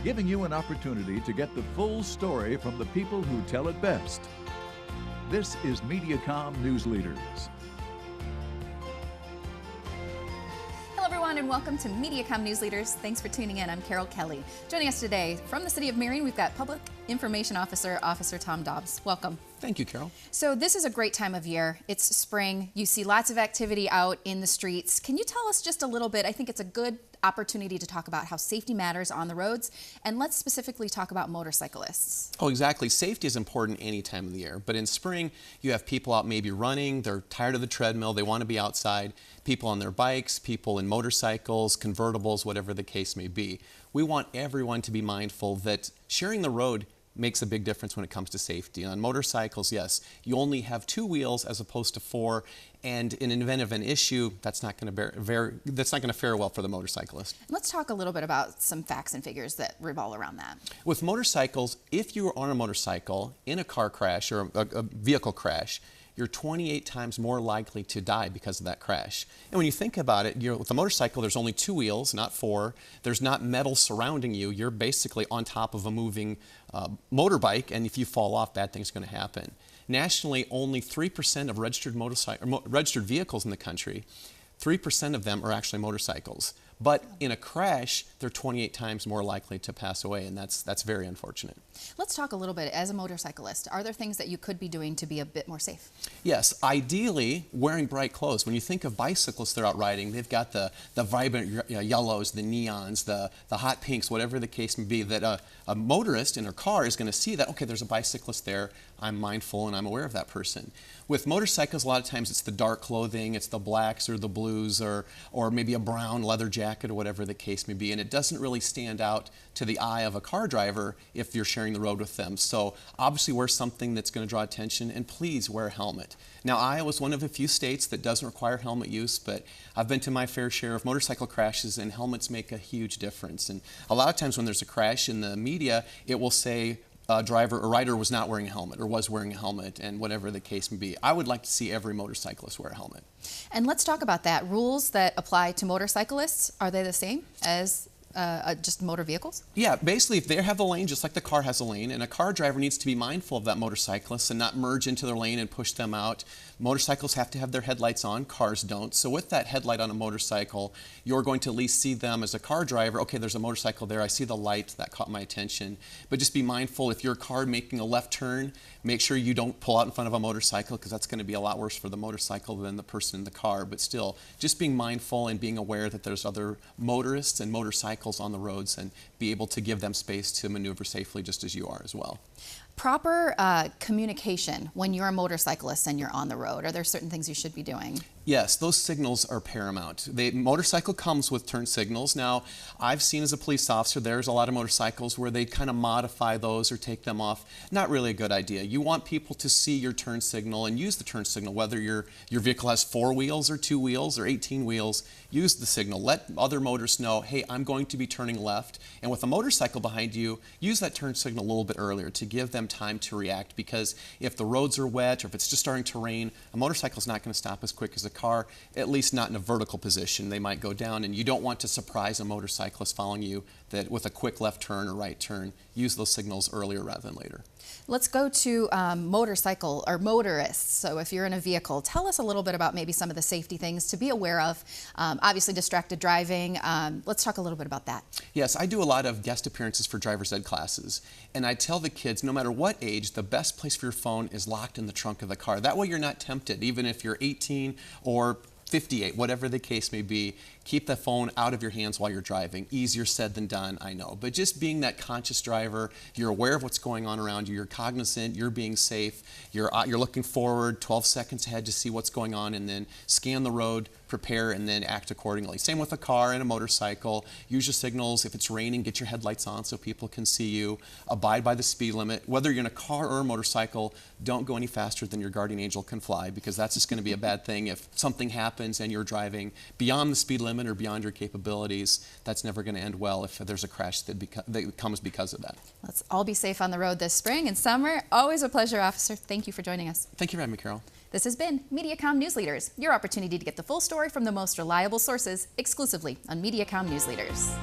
giving you an opportunity to get the full story from the people who tell it best. This is Mediacom News Leaders. Hello everyone and welcome to Mediacom News Leaders. Thanks for tuning in. I'm Carol Kelly. Joining us today from the city of Marion, we've got Public Information Officer, Officer Tom Daubs. Welcome. Thank you, Carol. So this is a great time of year. It's spring. You see lots of activity out in the streets. Can you tell us just a little bit? I think it's a good opportunity to talk about how safety matters on the roads, and let's specifically talk about motorcyclists. Oh, exactly. Safety is important any time of the year, but in spring you have people out maybe running, they're tired of the treadmill, they want to be outside, people on their bikes, people in motorcycles, convertibles, whatever the case may be. We want everyone to be mindful that sharing the road makes a big difference when it comes to safety. On motorcycles, yes, you only have 2 wheels as opposed to 4, and in an event of an issue, that's not going to fare well for the motorcyclist. Let's talk a little bit about some facts and figures that revolve around that. With motorcycles, if you are on a motorcycle in a car crash or a vehicle crash, you're 28 times more likely to die because of that crash. And when you think about it, with a motorcycle, there's only 2 wheels, not 4. There's not metal surrounding you. You're basically on top of a moving motorbike, and if you fall off, bad things are going to happen. Nationally, only 3% of registered vehicles in the country, 3% of them are actually motorcycles. But in a crash, they're 28 times more likely to pass away, and that's very unfortunate. Let's talk a little bit, as a motorcyclist, are there things that you could be doing to be a bit more safe? Yes, ideally wearing bright clothes. When you think of bicyclists that are out riding, they've got the vibrant yellows, the neons, the hot pinks, whatever the case may be, that a motorist in her car is going to see that, okay, there's a bicyclist there, I'm mindful and I'm aware of that person. With motorcycles, a lot of times it's the dark clothing, it's the blacks or the blues, or maybe a brown leather jacket or whatever the case may be, and it doesn't really stand out to the eye of a car driver if you're sharing the road with them. So obviously wear something that's going to draw attention, and please wear a helmet. Now, Iowa is one of a few states that doesn't require helmet use, but I've been to my fair share of motorcycle crashes, and helmets make a huge difference. And a lot of times when there's a crash in the media, it will say driver or rider was not wearing a helmet or was wearing a helmet, and whatever the case may be. I would like to see every motorcyclist wear a helmet. And let's talk about that. Rules that apply to motorcyclists, are they the same as just motor vehicles? Yeah, basically if they have the lane, just like the car has a lane, and a car driver needs to be mindful of that motorcyclist and not merge into their lane and push them out. Motorcycles have to have their headlights on, cars don't. So with that headlight on a motorcycle, you're going to at least see them as a car driver. Okay, there's a motorcycle there, I see the light, that caught my attention. But just be mindful, if you're a car making a left turn, make sure you don't pull out in front of a motorcycle, because that's going to be a lot worse for the motorcycle than the person in the car. But still, just being mindful and being aware that there's other motorists and motorcycles on the roads, and be able to give them space to maneuver safely just as you are as well. Proper communication when you're a motorcyclist and you're on the road. Are there certain things you should be doing? Yes, those signals are paramount. Motorcycle comes with turn signals. Now, I've seen as a police officer, there's a lot of motorcycles where they kind of modify those or take them off. Not really a good idea. You want people to see your turn signal and use the turn signal, whether your vehicle has 4 wheels or 2 wheels or 18 wheels. Use the signal. Let other motorists know, hey, I'm going to be turning left. And with a motorcycle behind you, use that turn signal a little bit earlier to give them time to react, because if the roads are wet or if it's just starting to rain, a motorcycle is not going to stop as quick as a car, at least not in a vertical position. They might go down, and you don't want to surprise a motorcyclist following you that with a quick left turn or right turn. Use those signals earlier rather than later. Let's go to motorcycle or motorists. So if you're in a vehicle, tell us a little bit about maybe some of the safety things to be aware of. Obviously distracted driving. Let's talk a little bit about that. Yes, I do a lot of guest appearances for driver's ed classes, and I tell the kids, no matter what age, the best place for your phone is locked in the trunk of the car. That way you're not tempted, even if you're 18 or 58, whatever the case may be. Keep the phone out of your hands while you're driving. Easier said than done, I know. But just being that conscious driver, you're aware of what's going on around you, you're cognizant, you're being safe, you're looking forward 12 seconds ahead to see what's going on, and then scan the road, prepare, and then act accordingly. Same with a car and a motorcycle. Use your signals. If it's raining, get your headlights on so people can see you. Abide by the speed limit. Whether you're in a car or a motorcycle, don't go any faster than your guardian angel can fly, because that's just going to be a bad thing. If something happens and you're driving beyond the speed limit or beyond your capabilities, that's never going to end well if there's a crash that comes because of that. Let's all be safe on the road this spring and summer. Always a pleasure, Officer. Thank you for joining us. Thank you for having me, Carol. This has been Mediacom News Leaders, your opportunity to get the full story from the most reliable sources exclusively on Mediacom News Leaders.